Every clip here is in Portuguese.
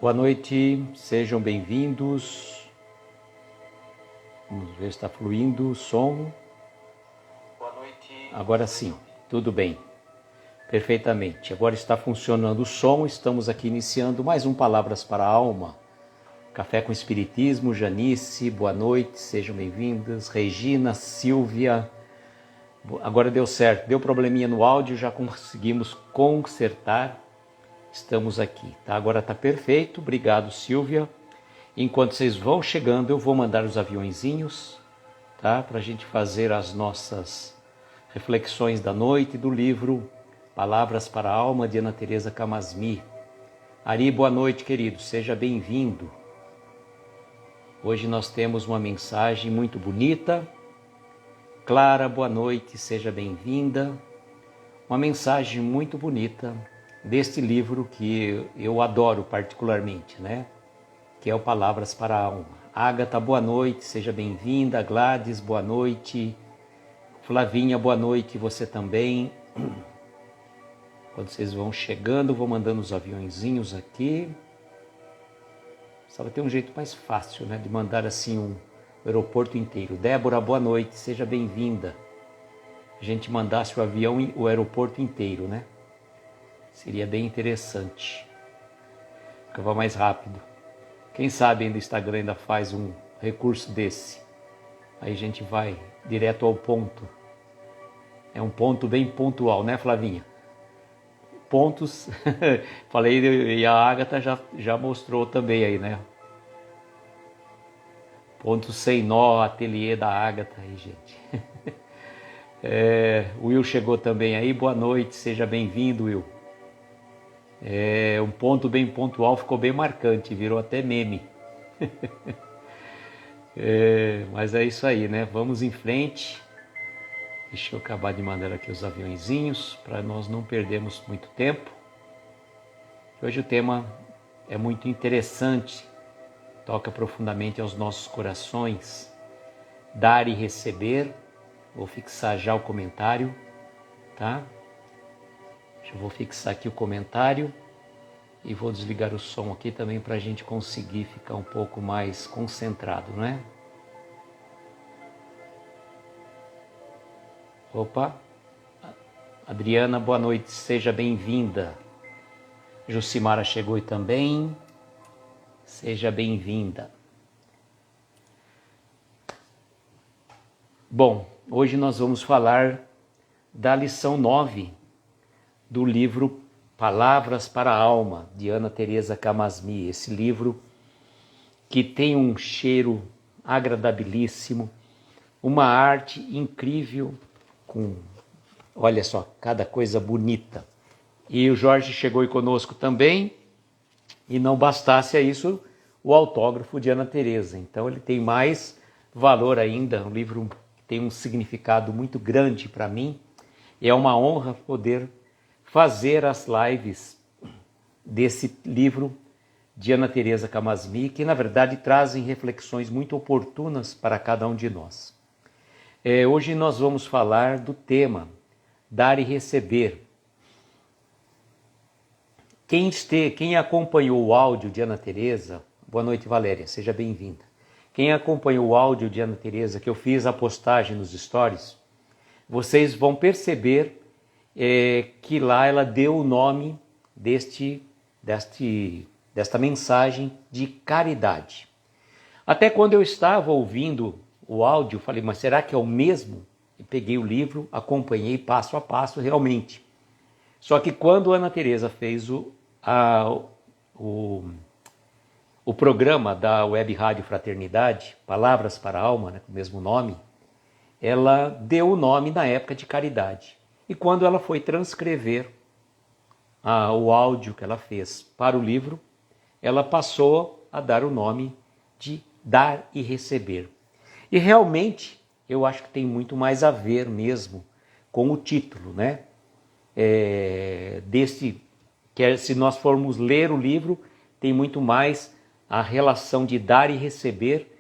Boa noite, sejam bem-vindos. Vamos ver se está fluindo o som. Boa noite. Agora sim, tudo bem, perfeitamente. Agora está funcionando o som, estamos aqui iniciando mais um Palavras para a Alma. Café com Espiritismo, Janice, boa noite, sejam bem-vindas. Regina, Silvia, agora deu certo, deu probleminha no áudio, já conseguimos consertar. Estamos aqui, tá? Agora está perfeito, obrigado Silvia. Enquanto vocês vão chegando, eu vou mandar os aviõezinhos, tá? Para a gente fazer as nossas reflexões da noite do livro Palavras para a Alma, de Ana Teresa Camasmi. Ari, boa noite, querido, seja bem-vindo. Hoje nós temos uma mensagem muito bonita. Clara, boa noite, seja bem-vinda. Uma mensagem muito bonita deste livro que eu adoro particularmente, né? Que é o Palavras para a Alma. Ágata, boa noite, seja bem-vinda. Gladys, boa noite. Flavinha, boa noite, você também. Quando vocês vão chegando, vou mandando os aviõezinhos aqui. Precisava ter um jeito mais fácil, né? De mandar assim o aeroporto inteiro. Débora, boa noite, seja bem-vinda. A gente mandasse o avião e o aeroporto inteiro, né? Seria bem interessante. Ficava mais rápido. Quem sabe ainda o Instagram ainda faz um recurso desse. Aí a gente vai direto ao ponto. É um ponto bem pontual, né, Flavinha? Pontos, falei, e a Ágata já mostrou também aí, né? Ponto sem nó, ateliê da Ágata aí, gente. O Will chegou também aí, boa noite, seja bem-vindo, Will. Um ponto bem pontual, ficou bem marcante, virou até meme. Mas é isso aí, né? Vamos em frente. Deixa eu acabar de mandar aqui os aviõezinhos, para nós não perdermos muito tempo. Hoje o tema é muito interessante, toca profundamente aos nossos corações. Dar e receber. Vou fixar já o comentário, tá? Eu vou fixar aqui o comentário e vou desligar o som aqui também para a gente conseguir ficar um pouco mais concentrado, né? Opa! Adriana, boa noite, seja bem-vinda. Jucimara chegou também, seja bem-vinda. Bom, hoje nós vamos falar da lição 9 do livro Palavras para a Alma, de Ana Teresa Camasmi. Esse livro que tem um cheiro agradabilíssimo, uma arte incrível, com, olha só, cada coisa bonita. E o Jorge chegou aí conosco também, e não bastasse a isso, o autógrafo de Ana Teresa. Então ele tem mais valor ainda, um livro que tem um significado muito grande para mim. E é uma honra poder fazer as lives desse livro de Ana Teresa Camasmi, que na verdade trazem reflexões muito oportunas para cada um de nós. Hoje nós vamos falar do tema Dar e Receber. Quem acompanhou o áudio de Ana Teresa, boa noite Valéria, seja bem-vinda. Quem acompanhou o áudio de Ana Teresa, que eu fiz a postagem nos stories, vocês vão perceber que lá ela deu o nome desta mensagem de caridade. Até quando eu estava ouvindo o áudio, falei, mas será que é o mesmo? E peguei o livro, acompanhei passo a passo realmente. Só que quando Ana Teresa fez o programa da Web Rádio Fraternidade, Palavras para a Alma, né, com o mesmo nome, ela deu o nome na época de caridade. E quando ela foi transcrever o áudio que ela fez para o livro, ela passou a dar o nome de Dar e Receber. E realmente, eu acho que tem muito mais a ver mesmo com o título, né? Se nós formos ler o livro, tem muito mais a relação de dar e receber,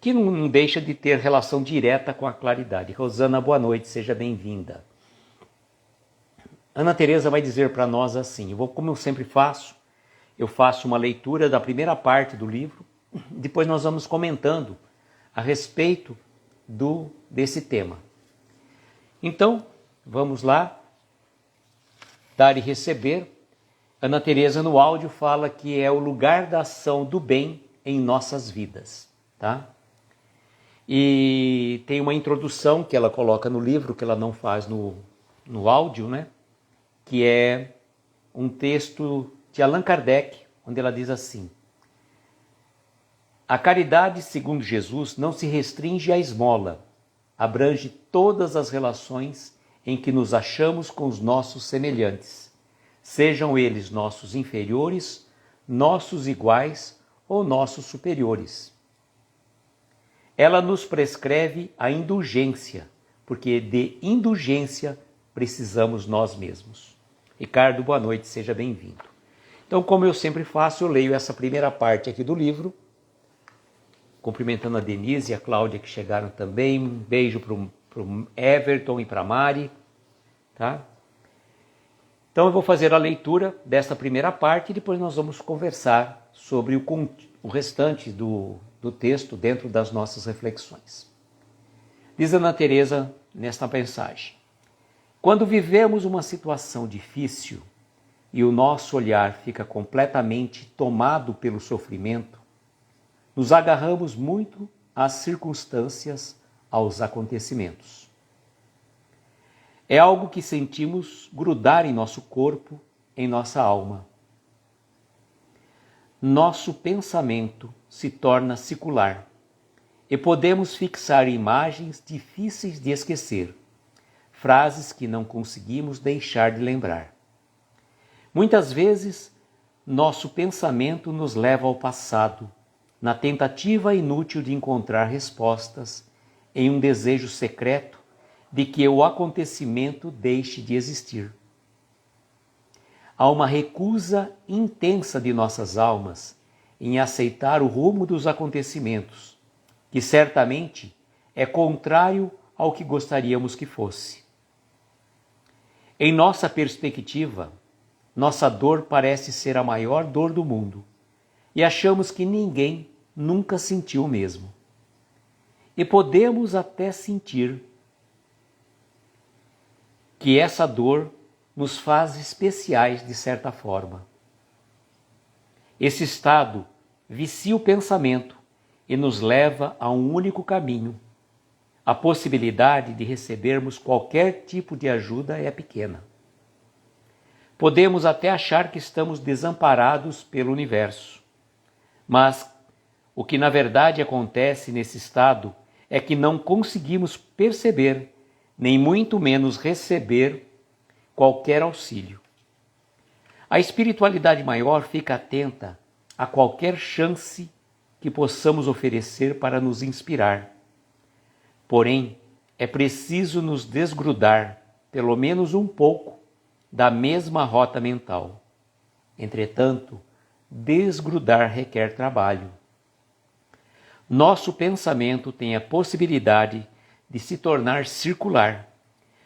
que não deixa de ter relação direta com a claridade. Rosana, boa noite, seja bem-vinda. Ana Teresa vai dizer para nós assim, como eu sempre faço, eu faço uma leitura da primeira parte do livro, depois nós vamos comentando a respeito desse tema. Então, vamos lá, dar e receber. Ana Teresa no áudio fala que é o lugar da ação do bem em nossas vidas, tá? E tem uma introdução que ela coloca no livro, que ela não faz no áudio, né? Que é um texto de Allan Kardec, onde ela diz assim: a caridade, segundo Jesus, não se restringe à esmola, abrange todas as relações em que nos achamos com os nossos semelhantes, sejam eles nossos inferiores, nossos iguais ou nossos superiores. Ela nos prescreve a indulgência, porque de indulgência precisamos nós mesmos. Ricardo, boa noite, seja bem-vindo. Então, como eu sempre faço, eu leio essa primeira parte aqui do livro, cumprimentando a Denise e a Cláudia que chegaram também. Um beijo para o Everton e para a Mari. Tá? Então eu vou fazer a leitura dessa primeira parte e depois nós vamos conversar sobre o restante do texto dentro das nossas reflexões. Diz Ana Teresa nesta mensagem: quando vivemos uma situação difícil e o nosso olhar fica completamente tomado pelo sofrimento, nos agarramos muito às circunstâncias, aos acontecimentos. É algo que sentimos grudar em nosso corpo, em nossa alma. Nosso pensamento se torna circular e podemos fixar imagens difíceis de esquecer, frases que não conseguimos deixar de lembrar. Muitas vezes, nosso pensamento nos leva ao passado, na tentativa inútil de encontrar respostas em um desejo secreto de que o acontecimento deixe de existir. Há uma recusa intensa de nossas almas em aceitar o rumo dos acontecimentos, que certamente é contrário ao que gostaríamos que fosse. Em nossa perspectiva, nossa dor parece ser a maior dor do mundo e achamos que ninguém nunca sentiu o mesmo. E podemos até sentir que essa dor nos faz especiais de certa forma. Esse estado vicia o pensamento e nos leva a um único caminho. A possibilidade de recebermos qualquer tipo de ajuda é pequena. Podemos até achar que estamos desamparados pelo universo, mas o que na verdade acontece nesse estado é que não conseguimos perceber, nem muito menos receber qualquer auxílio. A espiritualidade maior fica atenta a qualquer chance que possamos oferecer para nos inspirar. Porém, é preciso nos desgrudar, pelo menos um pouco, da mesma rota mental. Entretanto, desgrudar requer trabalho. Nosso pensamento tem a possibilidade de se tornar circular,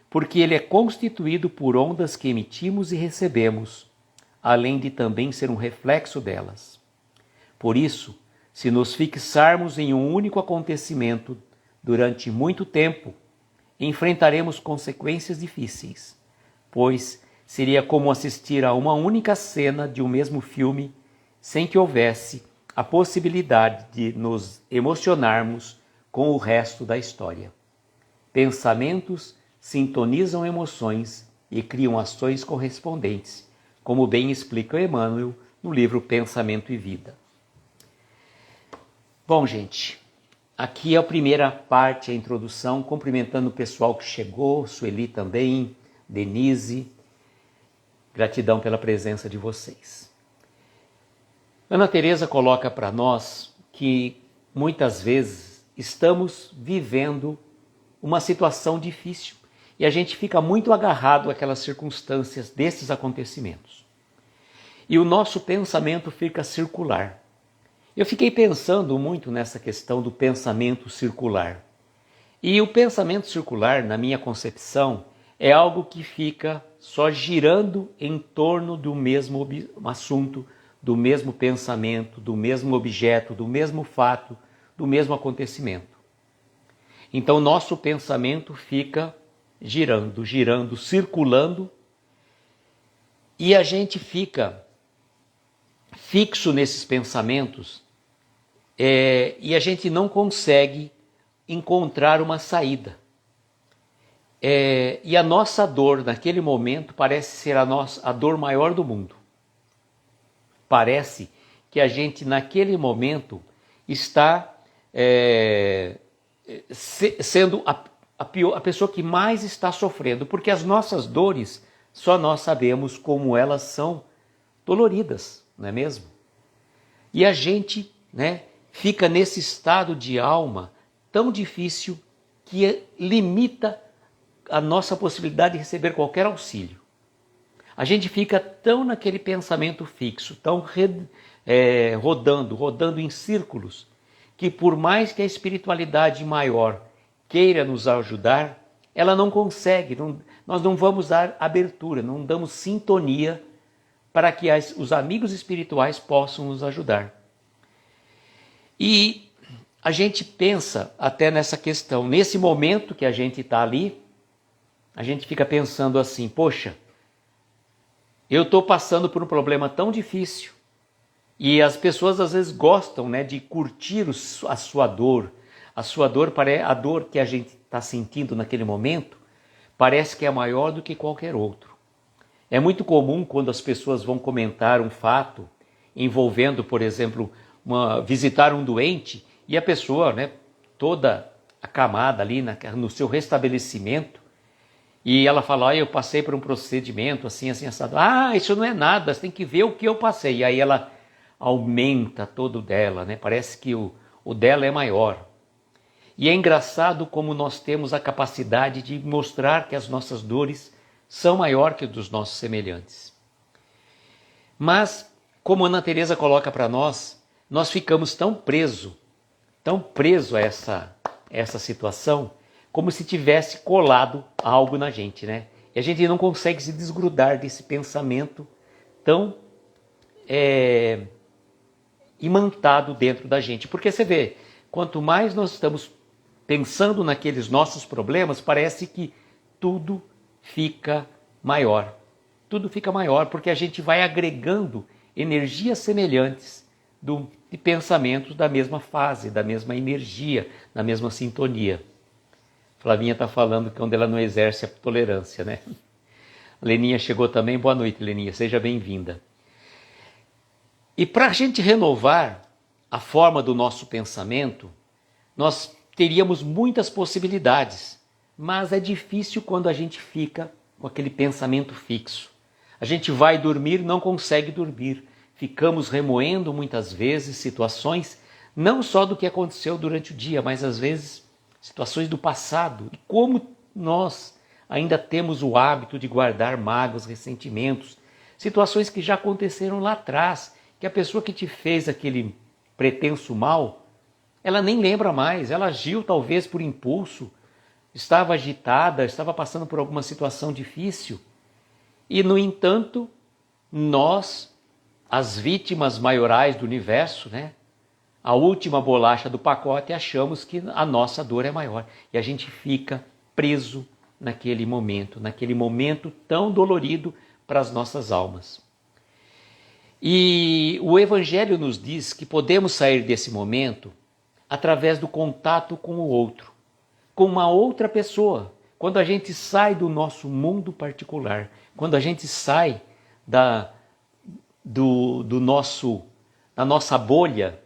porque ele é constituído por ondas que emitimos e recebemos, além de também ser um reflexo delas. Por isso, se nos fixarmos em um único acontecimento durante muito tempo, enfrentaremos consequências difíceis, pois seria como assistir a uma única cena de um mesmo filme sem que houvesse a possibilidade de nos emocionarmos com o resto da história. Pensamentos sintonizam emoções e criam ações correspondentes, como bem explica Emmanuel no livro Pensamento e Vida. Bom, gente, aqui é a primeira parte, a introdução, cumprimentando o pessoal que chegou, Sueli também, Denise. Gratidão pela presença de vocês. Ana Teresa coloca para nós que muitas vezes estamos vivendo uma situação difícil e a gente fica muito agarrado àquelas circunstâncias desses acontecimentos. E o nosso pensamento fica circular. Eu fiquei pensando muito nessa questão do pensamento circular. E o pensamento circular, na minha concepção, é algo que fica só girando em torno do mesmo assunto, do mesmo pensamento, do mesmo objeto, do mesmo fato, do mesmo acontecimento. Então nosso pensamento fica girando, girando, circulando, e a gente fica fixo nesses pensamentos e a gente não consegue encontrar uma saída. E a nossa dor naquele momento parece ser a dor maior do mundo. Parece que a gente naquele momento está sendo a pessoa que mais está sofrendo, porque as nossas dores só nós sabemos como elas são doloridas, não é mesmo? E a gente, fica nesse estado de alma tão difícil que limita a nossa possibilidade de receber qualquer auxílio. A gente fica tão naquele pensamento fixo, tão rodando em círculos, que por mais que a espiritualidade maior queira nos ajudar, ela não consegue, nós não vamos dar abertura, não damos sintonia para que os amigos espirituais possam nos ajudar. E a gente pensa até nessa questão, nesse momento que a gente está ali, a gente fica pensando assim, poxa, eu estou passando por um problema tão difícil, e as pessoas às vezes gostam de curtir a sua dor. A dor que a gente está sentindo naquele momento, parece que é maior do que qualquer outro. É muito comum quando as pessoas vão comentar um fato envolvendo, por exemplo, visitar um doente, e a pessoa, toda acamada ali no seu restabelecimento, e ela fala, eu passei por um procedimento assim, assim, assado. Isso não é nada, você tem que ver o que eu passei. E aí ela aumenta todo dela, Parece que o dela é maior. E é engraçado como nós temos a capacidade de mostrar que as nossas dores são maior que as dos nossos semelhantes. Mas, como a Ana Teresa coloca para nós ficamos tão presos a essa situação, como se tivesse colado algo na gente, E a gente não consegue se desgrudar desse pensamento tão imantado dentro da gente. Porque você vê, quanto mais nós estamos pensando naqueles nossos problemas, parece que tudo fica maior. Tudo fica maior porque a gente vai agregando energias semelhantes de pensamentos da mesma fase, da mesma energia, da mesma sintonia. Flavinha está falando que onde ela não exerce a tolerância, Leninha chegou também. Boa noite, Leninha. Seja bem-vinda. E para a gente renovar a forma do nosso pensamento, nós teríamos muitas possibilidades, mas é difícil quando a gente fica com aquele pensamento fixo. A gente vai dormir, não consegue dormir. Ficamos remoendo muitas vezes situações, não só do que aconteceu durante o dia, mas às vezes situações do passado. E como nós ainda temos o hábito de guardar mágoas, ressentimentos, situações que já aconteceram lá atrás, que a pessoa que te fez aquele pretenso mal, ela nem lembra mais, ela agiu talvez por impulso, estava agitada, estava passando por alguma situação difícil. E, no entanto, nós, as vítimas maiorais do universo, a última bolacha do pacote, achamos que a nossa dor é maior. E a gente fica preso naquele momento tão dolorido para as nossas almas. E o Evangelho nos diz que podemos sair desse momento através do contato com o outro, com uma outra pessoa. Quando a gente sai do nosso mundo particular, quando a gente sai da nossa bolha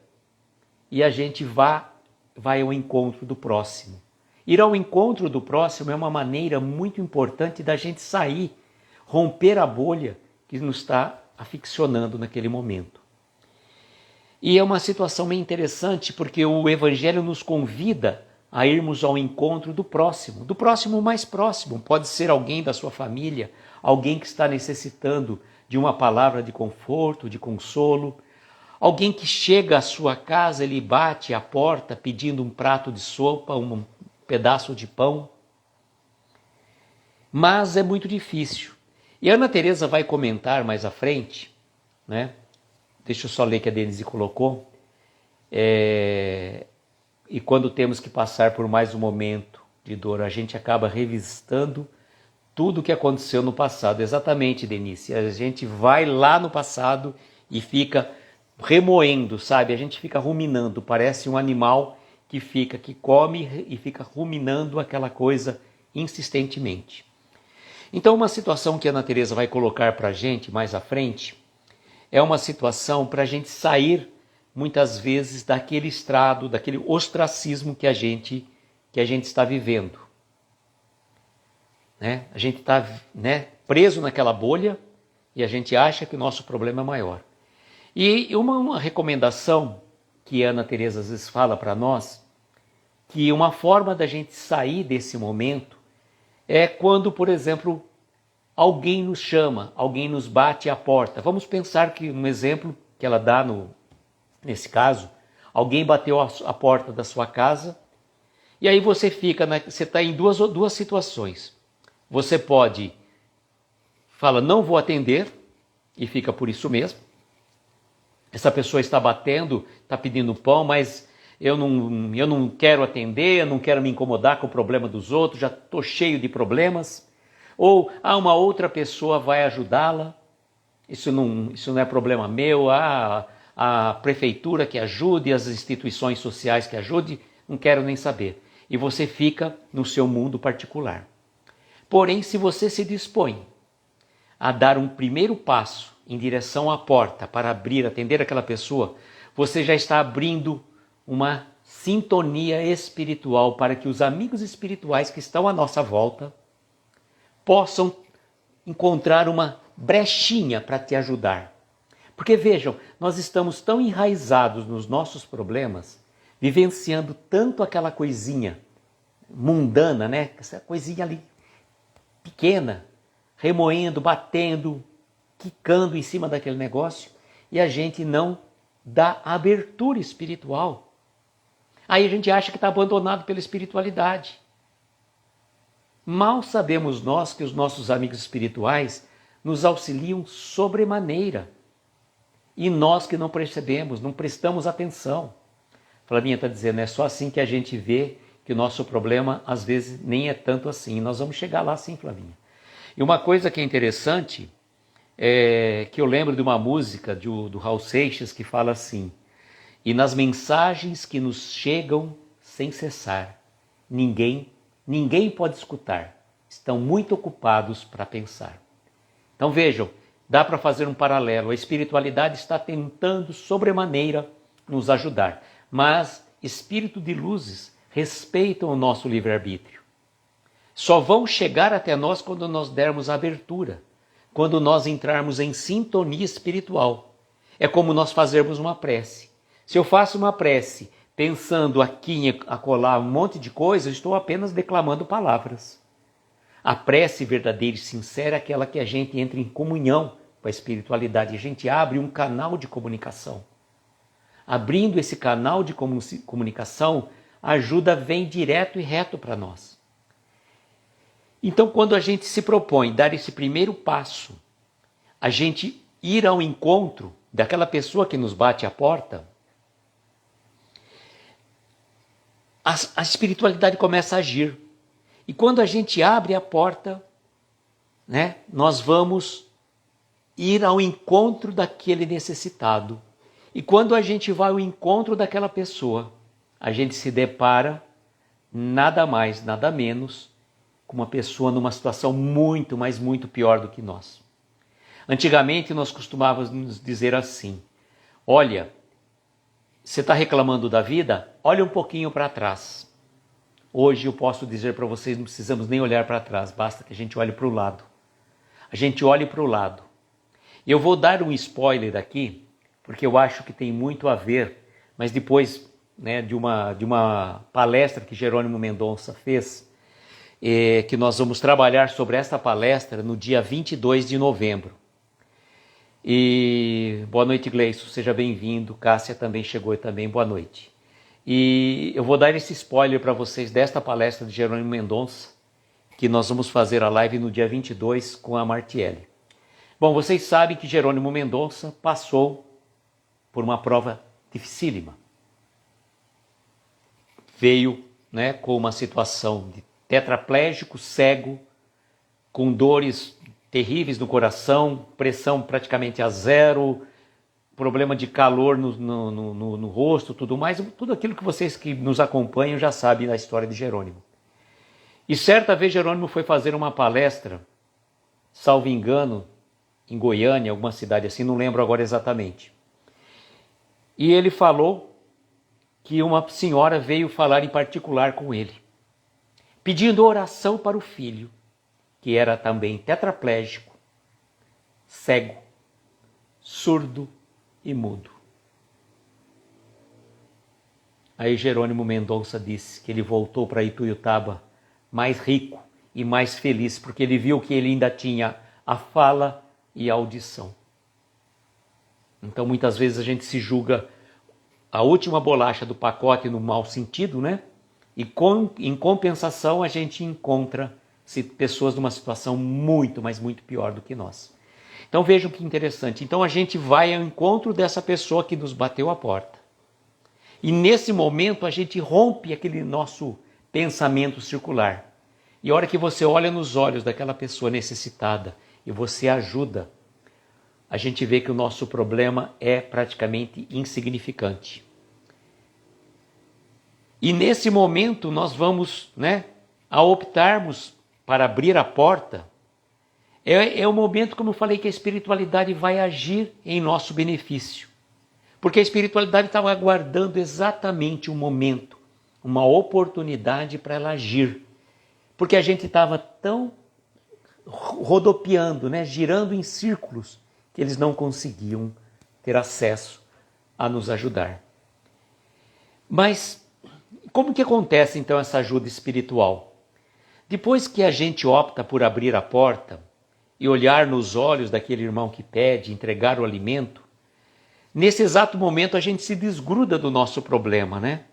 e a gente vai ao encontro do próximo. Ir ao encontro do próximo é uma maneira muito importante da gente sair, romper a bolha que nos está aficionando naquele momento. E é uma situação meio interessante porque o Evangelho nos convida a irmos ao encontro do próximo mais próximo. Pode ser alguém da sua família, alguém que está necessitando de uma palavra de conforto, de consolo, alguém que chega à sua casa, ele bate à porta pedindo um prato de sopa, um pedaço de pão. Mas é muito difícil. E a Ana Teresa vai comentar mais à frente, deixa eu só ler que a Denise colocou. E quando temos que passar por mais um momento de dor, a gente acaba revisitando tudo o que aconteceu no passado. Exatamente, Denise. A gente vai lá no passado e fica remoendo, sabe? A gente fica ruminando. Parece um animal que come e fica ruminando aquela coisa insistentemente. Então, uma situação que a Ana Teresa vai colocar para a gente mais à frente é uma situação para a gente sair, muitas vezes, daquele estrado, daquele ostracismo que a gente está vivendo. Né? A gente está preso naquela bolha e a gente acha que o nosso problema é maior. E uma recomendação que a Ana Teresa às vezes fala para nós, que uma forma da gente sair desse momento é quando, por exemplo, alguém nos chama, alguém nos bate à porta. Vamos pensar que um exemplo que ela dá nesse caso, alguém bateu a porta da sua casa e aí você está em duas situações. Você fala, não vou atender e fica por isso mesmo. Essa pessoa está batendo, está pedindo pão, mas eu não quero atender, eu não quero me incomodar com o problema dos outros, já estou cheio de problemas. Ou uma outra pessoa vai ajudá-la, isso não é problema meu, a prefeitura que ajude, as instituições sociais que ajudem, não quero nem saber. E você fica no seu mundo particular. Porém, se você se dispõe a dar um primeiro passo em direção à porta para atender aquela pessoa, você já está abrindo uma sintonia espiritual para que os amigos espirituais que estão à nossa volta possam encontrar uma brechinha para te ajudar. Porque vejam, nós estamos tão enraizados nos nossos problemas, vivenciando tanto aquela coisinha mundana, né? Essa coisinha ali pequena, remoendo, batendo, quicando em cima daquele negócio, e a gente não dá abertura espiritual. Aí a gente acha que está abandonado pela espiritualidade. Mal sabemos nós que os nossos amigos espirituais nos auxiliam sobremaneira. E nós que não percebemos, não prestamos atenção. Flavinha está dizendo, é só assim que a gente vê que o nosso problema às vezes nem é tanto assim. Nós vamos chegar lá sim, Flavinha. E uma coisa que é interessante é que eu lembro de uma música do Raul Seixas que fala assim: e nas mensagens que nos chegam sem cessar, ninguém pode escutar, estão muito ocupados para pensar. Então vejam, dá para fazer um paralelo, a espiritualidade está tentando sobremaneira nos ajudar, mas espírito de luzes respeitam o nosso livre-arbítrio. Só vão chegar até nós quando nós dermos abertura, quando nós entrarmos em sintonia espiritual. É como nós fazermos uma prece. Se eu faço uma prece pensando aqui em acolá um monte de coisa, eu estou apenas declamando palavras. A prece verdadeira e sincera é aquela que a gente entra em comunhão com a espiritualidade. A gente abre um canal de comunicação. Abrindo esse canal de comunicação, a ajuda vem direto e reto para nós. Então, quando a gente se propõe dar esse primeiro passo, a gente ir ao encontro daquela pessoa que nos bate à porta, a espiritualidade começa a agir. E quando a gente abre a porta, nós vamos ir ao encontro daquele necessitado. E quando a gente vai ao encontro daquela pessoa, a gente se depara nada mais, nada menos com uma pessoa numa situação muito, mas muito pior do que nós. Antigamente nós costumávamos dizer assim: olha, você está reclamando da vida? Olha um pouquinho para trás. Hoje eu posso dizer para vocês, não precisamos nem olhar para trás, basta que a gente olhe para o lado. A gente olhe para o lado. Eu vou dar um spoiler aqui, porque eu acho que tem muito a ver, mas depois de uma palestra que Jerônimo Mendonça fez, que nós vamos trabalhar sobre esta palestra no dia 22 de novembro. E boa noite, Gleison, seja bem-vindo. Cássia também chegou e também boa noite. E eu vou dar esse spoiler para vocês desta palestra de Jerônimo Mendonça, que nós vamos fazer a live no dia 22 com a Martiele. Bom, vocês sabem que Jerônimo Mendonça passou por uma prova dificílima. Veio, né, com uma situação de tetraplégico, cego, com dores terríveis no coração, pressão praticamente a zero, problema de calor no rosto, tudo mais, tudo aquilo que vocês que nos acompanham já sabem da história de Jerônimo. E certa vez Jerônimo foi fazer uma palestra, salvo engano, em Goiânia, alguma cidade assim, não lembro agora exatamente. E ele falou que uma senhora veio falar em particular com ele, pedindo oração para o filho, que era também tetraplégico, cego, surdo e mudo. Aí Jerônimo Mendonça disse que ele voltou para Ituiutaba mais rico e mais feliz, porque ele viu que ele ainda tinha a fala e a audição. Então muitas vezes a gente se julga a última bolacha do pacote no mau sentido, né? E em compensação a gente encontra pessoas numa situação muito, mas muito pior do que nós. Então vejam que interessante. Então a gente vai ao encontro dessa pessoa que nos bateu a porta. E nesse momento a gente rompe aquele nosso pensamento circular. E a hora que você olha nos olhos daquela pessoa necessitada e você ajuda, a gente vê que o nosso problema é praticamente insignificante. E nesse momento nós vamos, né, a optarmos para abrir a porta, é o momento, como eu falei, que a espiritualidade vai agir em nosso benefício. Porque a espiritualidade estava aguardando exatamente um momento, uma oportunidade para ela agir. Porque a gente estava tão rodopiando, né, girando em círculos, que eles não conseguiam ter acesso a nos ajudar. Mas como que acontece então essa ajuda espiritual? Depois que a gente opta por abrir a porta e olhar nos olhos daquele irmão que pede, entregar o alimento, nesse exato momento a gente se desgruda do nosso problema, né?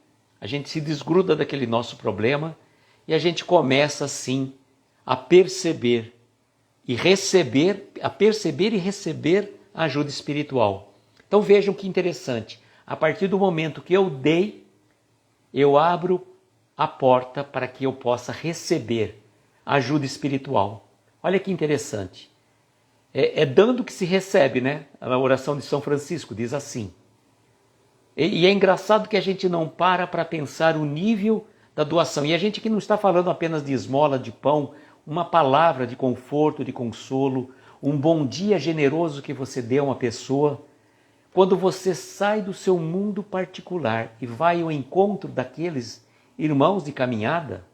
A gente se desgruda daquele nosso problema e a gente começa assim a perceber e receber a ajuda espiritual. Então vejam que interessante, a partir do momento que eu dei, eu abro a porta para que eu possa receber ajuda espiritual. Olha que interessante. É dando que se recebe, né? A oração de São Francisco diz assim. E é engraçado que a gente não para pensar o nível da doação. E a gente que não está falando apenas de esmola, de pão, uma palavra de conforto, de consolo, um bom dia generoso que você dê a uma pessoa. Quando você sai do seu mundo particular e vai ao encontro daqueles irmãos de caminhada,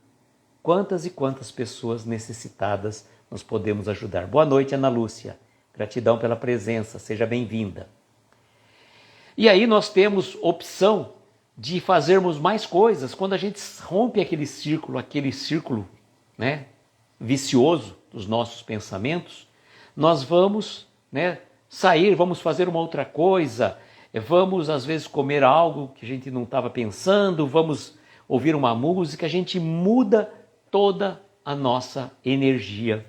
quantas e quantas pessoas necessitadas nós podemos ajudar. Boa noite, Ana Lúcia. Gratidão pela presença, seja bem-vinda. E aí nós temos opção de fazermos mais coisas quando a gente rompe aquele círculo, né, vicioso dos nossos pensamentos. Nós vamos, né, sair, vamos fazer uma outra coisa, vamos às vezes comer algo que a gente não estava pensando, vamos ouvir uma música, a gente muda toda a nossa energia.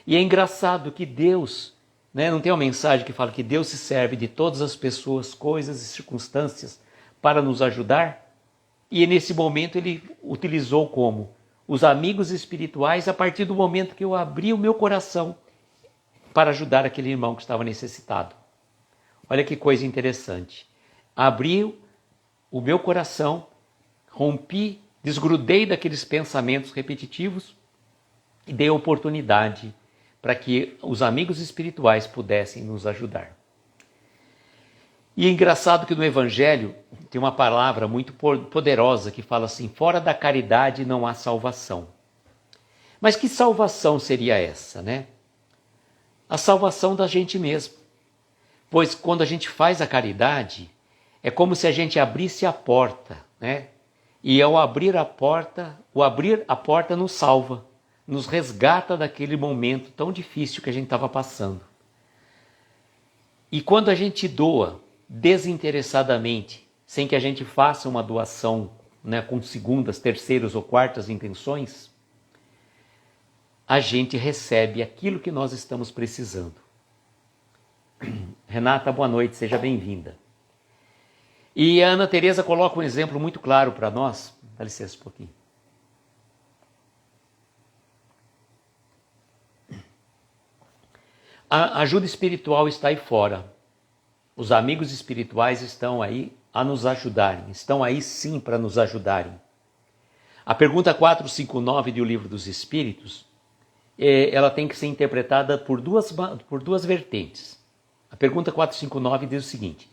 E é engraçado que Deus, né, não tem uma mensagem que fala que Deus se serve de todas as pessoas, coisas e circunstâncias para nos ajudar? E nesse momento ele utilizou como? Os amigos espirituais a partir do momento que eu abri o meu coração para ajudar aquele irmão que estava necessitado. Olha que coisa interessante. Abri o meu coração, rompi, desgrudei daqueles pensamentos repetitivos e dei oportunidade para que os amigos espirituais pudessem nos ajudar. E é engraçado que no Evangelho tem uma palavra muito poderosa que fala assim, fora da caridade não há salvação. Mas que salvação seria essa, né? A salvação da gente mesmo. Pois quando a gente faz a caridade, é como se a gente abrisse a porta, né? E ao abrir a porta, o abrir a porta nos salva, nos resgata daquele momento tão difícil que a gente estava passando. E quando a gente doa desinteressadamente, sem que a gente faça uma doação, né, com segundas, terceiras ou quartas intenções, a gente recebe aquilo que nós estamos precisando. Renata, boa noite, seja bem-vinda. E a Ana Teresa coloca um exemplo muito claro para nós. Dá licença um pouquinho. A ajuda espiritual está aí fora. Os amigos espirituais estão aí a nos ajudarem. Estão aí sim para nos ajudarem. A pergunta 459 do Livro dos Espíritos, ela tem que ser interpretada por duas vertentes. A pergunta 459 diz o seguinte: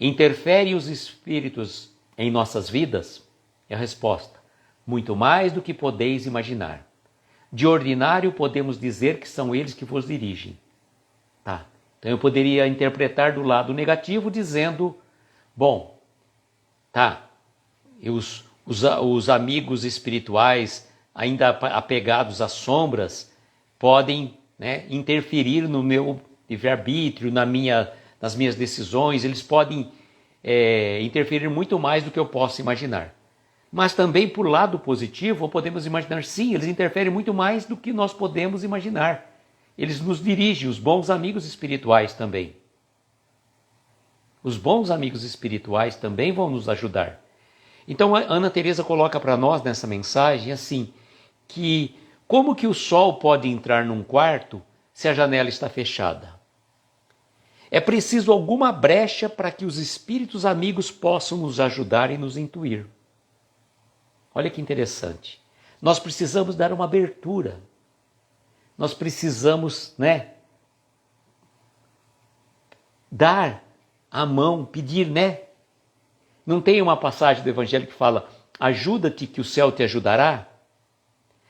interferem os espíritos em nossas vidas? E a resposta: muito mais do que podeis imaginar. De ordinário podemos dizer que são eles que vos dirigem. Tá. Então eu poderia interpretar do lado negativo dizendo, bom, tá, os amigos espirituais ainda apegados às sombras podem, né, interferir no meu livre-arbítrio, nas minhas decisões, eles podem interferir muito mais do que eu posso imaginar. Mas também, por lado positivo, podemos imaginar, sim, eles interferem muito mais do que nós podemos imaginar. Eles nos dirigem, os bons amigos espirituais também. Os bons amigos espirituais também vão nos ajudar. Então, a Ana Teresa coloca para nós nessa mensagem assim, que como que o sol pode entrar num quarto se a janela está fechada? É preciso alguma brecha para que os espíritos amigos possam nos ajudar e nos intuir. Olha que interessante. Nós precisamos dar uma abertura. Nós precisamos, né, dar a mão, pedir, né? Não tem uma passagem do Evangelho que fala, ajuda-te que o céu te ajudará?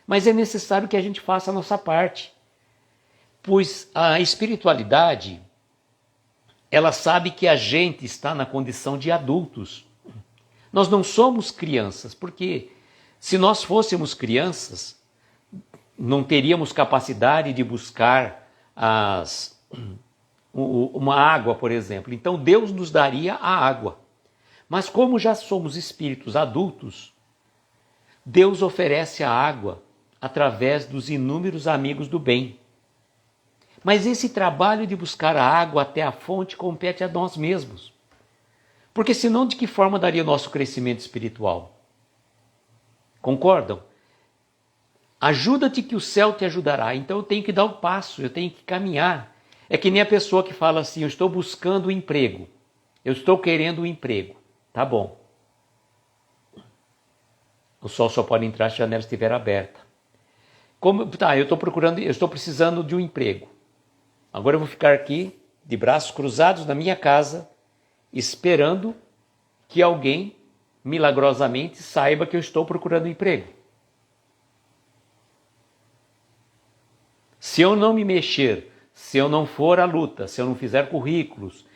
Mas é necessário que a gente faça a nossa parte. Pois a espiritualidade, ela sabe que a gente está na condição de adultos. Nós não somos crianças, porque se nós fôssemos crianças, não teríamos capacidade de buscar uma água, por exemplo. Então Deus nos daria a água. Mas como já somos espíritos adultos, Deus oferece a água através dos inúmeros amigos do bem. Mas esse trabalho de buscar a água até a fonte compete a nós mesmos. Porque senão de que forma daria o nosso crescimento espiritual? Concordam? Ajuda-te que o céu te ajudará. Então eu tenho que dar o passo, eu tenho que caminhar. É que nem a pessoa que fala assim, eu estou buscando um emprego, eu estou querendo um emprego. Tá bom. O sol só pode entrar se a janela estiver aberta. Eu estou precisando de um emprego. Agora eu vou ficar aqui, de braços cruzados na minha casa, esperando que alguém, milagrosamente, saiba que eu estou procurando um emprego. Se eu não me mexer, se eu não for à luta, se eu não fizer currículos,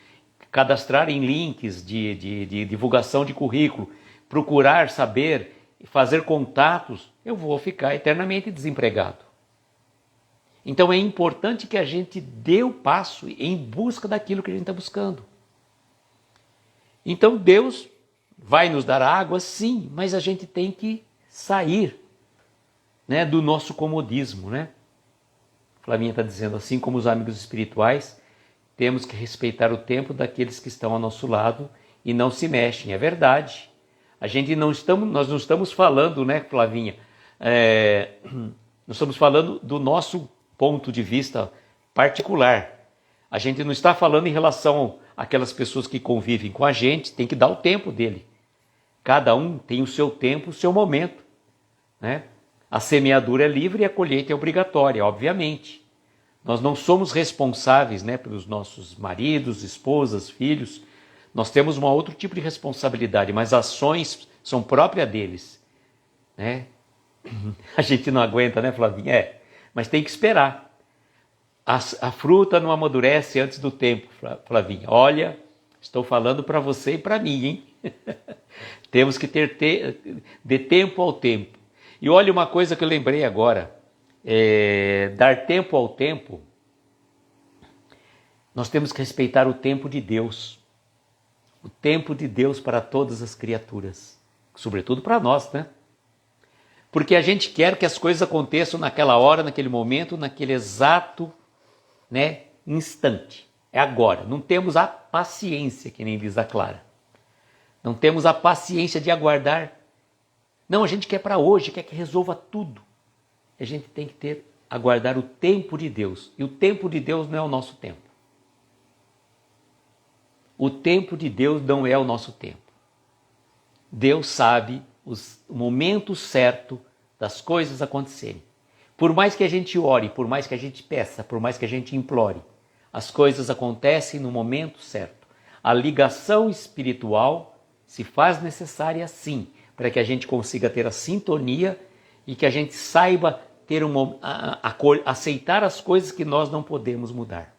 cadastrar em links de divulgação de currículo, procurar saber, fazer contatos, eu vou ficar eternamente desempregado. Então é importante que a gente dê o passo em busca daquilo que a gente está buscando. Então Deus vai nos dar água, sim, mas a gente tem que sair, né, do nosso comodismo, né? Flavinha está dizendo, assim como os amigos espirituais, temos que respeitar o tempo daqueles que estão ao nosso lado e não se mexem. É verdade. Nós não estamos falando, né, Flavinha? Nós estamos falando do nosso ponto de vista particular. A gente não está falando em relação àquelas pessoas que convivem com a gente, tem que dar o tempo dele. Cada um tem o seu tempo, o seu momento, né? A semeadura é livre e a colheita é obrigatória, obviamente. Nós não somos responsáveis, né, pelos nossos maridos, esposas, filhos. Nós temos um outro tipo de responsabilidade, mas ações são próprias deles, né? A gente não aguenta, né, Flavinha? Mas tem que esperar. A fruta não amadurece antes do tempo, Flavinha. Olha, estou falando para você e para mim, hein? Temos que de tempo ao tempo. E olha uma coisa que eu lembrei agora. Dar tempo ao tempo, nós temos que respeitar o tempo de Deus. O tempo de Deus para todas as criaturas. Sobretudo para nós, né? Porque a gente quer que as coisas aconteçam naquela hora, naquele momento, naquele exato, né, instante. É agora. Não temos a paciência, que nem diz a Clara. Não temos a paciência de aguardar. Não, a gente quer para hoje, quer que resolva tudo. A gente tem que aguardar o tempo de Deus. E o tempo de Deus não é o nosso tempo. O tempo de Deus não é o nosso tempo. Deus sabe o momento certo das coisas acontecerem. Por mais que a gente ore, por mais que a gente peça, por mais que a gente implore, as coisas acontecem no momento certo. A ligação espiritual se faz necessária sim, para que a gente consiga ter a sintonia e que a gente saiba ter aceitar as coisas que nós não podemos mudar.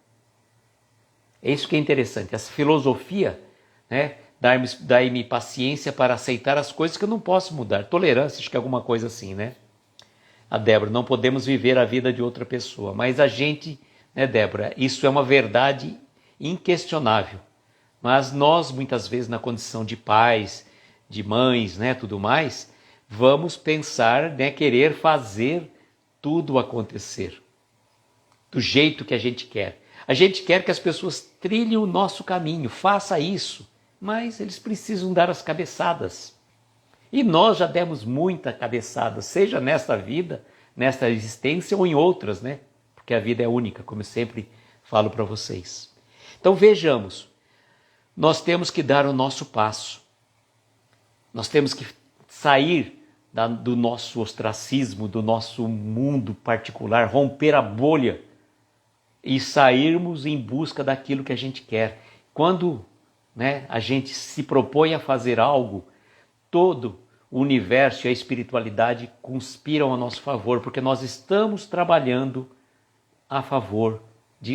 É isso que é interessante. Essa filosofia, né, dar-me paciência para aceitar as coisas que eu não posso mudar. Tolerância, acho que é alguma coisa assim, né? A Débora, não podemos viver a vida de outra pessoa. Mas a gente, né, Débora, isso é uma verdade inquestionável. Mas nós, muitas vezes, na condição de pais, de mães, né, tudo mais, vamos pensar, né, querer fazer tudo acontecer do jeito que a gente quer. A gente quer que as pessoas trilhem o nosso caminho, faça isso, mas eles precisam dar as cabeçadas. E nós já demos muita cabeçada, seja nesta vida, nesta existência ou em outras, né? Porque a vida é única, como eu sempre falo para vocês. Então vejamos, nós temos que dar o nosso passo. Nós temos que sair do nosso ostracismo, do nosso mundo particular, romper a bolha e sairmos em busca daquilo que a gente quer. Quando, né, a gente se propõe a fazer algo, todo o universo e a espiritualidade conspiram a nosso favor, porque nós estamos trabalhando a favor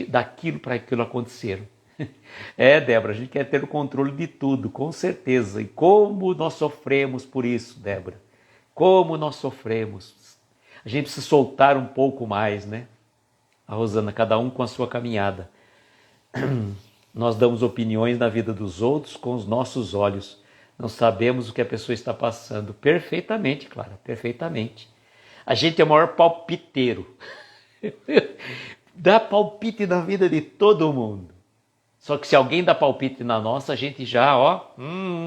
daquilo para aquilo acontecer. Débora, a gente quer ter o controle de tudo, com certeza. E como nós sofremos por isso, Débora. Como nós sofremos. A gente precisa soltar um pouco mais, né? A Rosana, cada um com a sua caminhada. Nós damos opiniões na vida dos outros com os nossos olhos. Não sabemos o que a pessoa está passando. Perfeitamente, Clara, perfeitamente. A gente é o maior palpiteiro. Dá palpite na vida de todo mundo. Só que se alguém dá palpite na nossa, a gente já,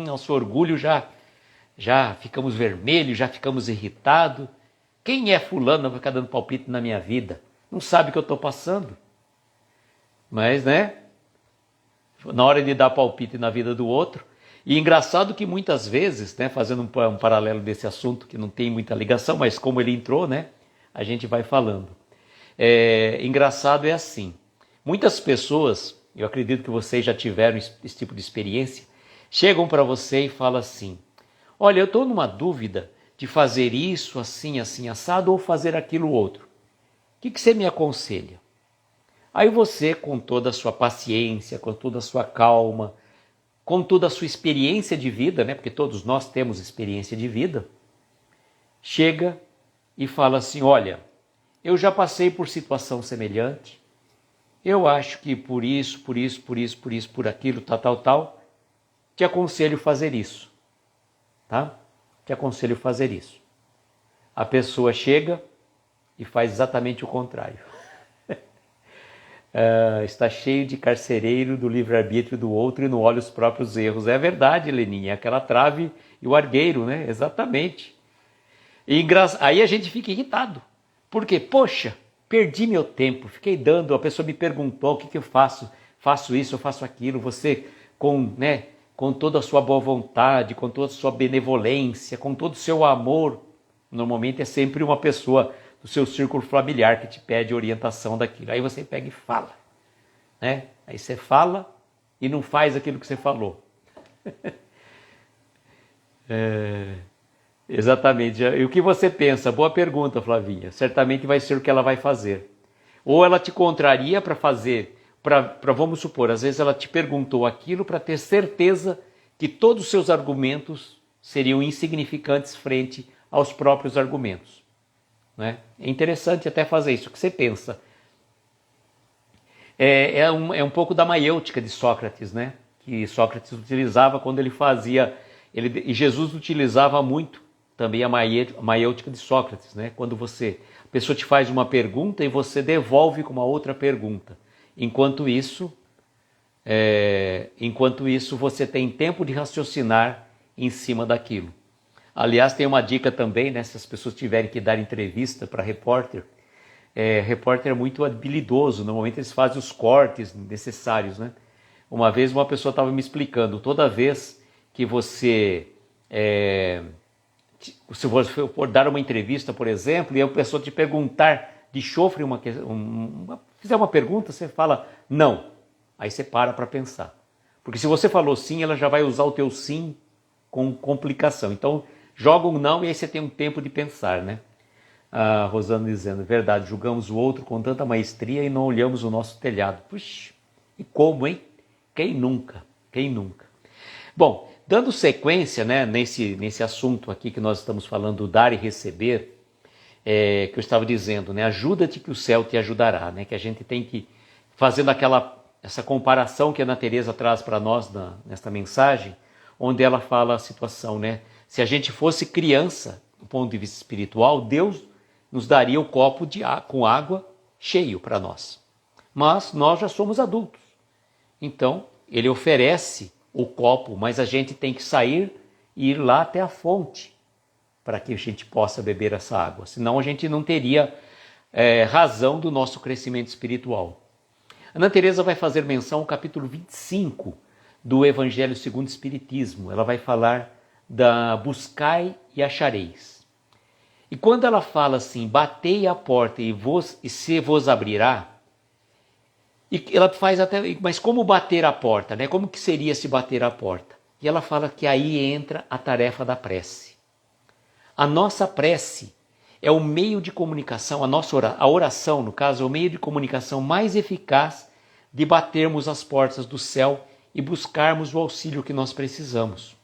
nosso orgulho já ficamos vermelhos, já ficamos irritados. Quem é fulano vai ficar dando palpite na minha vida? Não sabe o que eu estou passando. Mas, né? Na hora de dar palpite na vida do outro. E engraçado que muitas vezes, né, fazendo um paralelo desse assunto que não tem muita ligação, mas como ele entrou, né, a gente vai falando. Engraçado é assim. Muitas pessoas, eu acredito que vocês já tiveram esse tipo de experiência, chegam para você e falam assim: olha, eu estou numa dúvida de fazer isso, assim, assim, assado, ou fazer aquilo outro. O que você me aconselha? Aí você, com toda a sua paciência, com toda a sua calma, com toda a sua experiência de vida, né? Porque todos nós temos experiência de vida, chega e fala assim: olha, eu já passei por situação semelhante, eu acho que por isso, por aquilo, tal, te aconselho fazer isso, tá? Te aconselho fazer isso. A pessoa chega e faz exatamente o contrário. Está cheio de carcereiro do livre-arbítrio do outro e não olha os próprios erros. É verdade, Leninha, aquela trave e o argueiro, né? Exatamente. E aí a gente fica irritado. Porque, poxa, perdi meu tempo, fiquei dando, a pessoa me perguntou o que eu faço, faço isso, eu faço aquilo, você com toda a sua boa vontade, com toda a sua benevolência, com todo o seu amor, normalmente é sempre uma pessoa do seu círculo familiar que te pede orientação daquilo. Aí você pega e fala, né? Aí você fala e não faz aquilo que você falou. Exatamente. E o que você pensa? Boa pergunta, Flavinha. Certamente vai ser o que ela vai fazer. Ou ela te contraria para fazer, vamos supor, às vezes ela te perguntou aquilo para ter certeza que todos os seus argumentos seriam insignificantes frente aos próprios argumentos. Né? É interessante até fazer isso. O que você pensa? É um pouco da maiêutica de Sócrates, né? Que Sócrates utilizava quando ele fazia... e Jesus utilizava muito também a maiêutica de Sócrates, né? Quando a pessoa te faz uma pergunta e você devolve com uma outra pergunta. Enquanto isso você tem tempo de raciocinar em cima daquilo. Aliás, tem uma dica também, né, se as pessoas tiverem que dar entrevista para repórter, repórter é muito habilidoso, normalmente eles fazem os cortes necessários, né? Uma vez uma pessoa estava me explicando, toda vez que você se você for dar uma entrevista, por exemplo, e a pessoa te perguntar de chofre, fizer uma pergunta, você fala não. Aí você para pensar. Porque se você falou sim, ela já vai usar o teu sim com complicação. Então, joga um não e aí você tem um tempo de pensar, né? A Rosana dizendo, verdade, julgamos o outro com tanta maestria e não olhamos o nosso telhado. Puxa, e como, hein? Quem nunca? Quem nunca? Bom, dando sequência, né, nesse assunto aqui que nós estamos falando, dar e receber, que eu estava dizendo, né, ajuda-te que o céu te ajudará, né, que a gente tem que, fazendo essa comparação que a Ana Teresa traz para nós nesta mensagem, onde ela fala a situação, né, se a gente fosse criança, do ponto de vista espiritual, Deus nos daria o copo com água cheio para nós. Mas nós já somos adultos. Então, ele oferece o copo, mas a gente tem que sair e ir lá até a fonte para que a gente possa beber essa água. Senão a gente não teria razão do nosso crescimento espiritual. Ana Teresa vai fazer menção ao capítulo 25 do Evangelho segundo o Espiritismo. Ela vai falar da buscai e achareis. E quando ela fala assim, batei a porta e se vos abrirá, e ela faz até, mas como bater a porta, né? Como que seria se bater a porta? E ela fala que aí entra a tarefa da prece. A nossa prece é o meio de comunicação, a oração, no caso, é o meio de comunicação mais eficaz de batermos as portas do céu e buscarmos o auxílio que nós precisamos.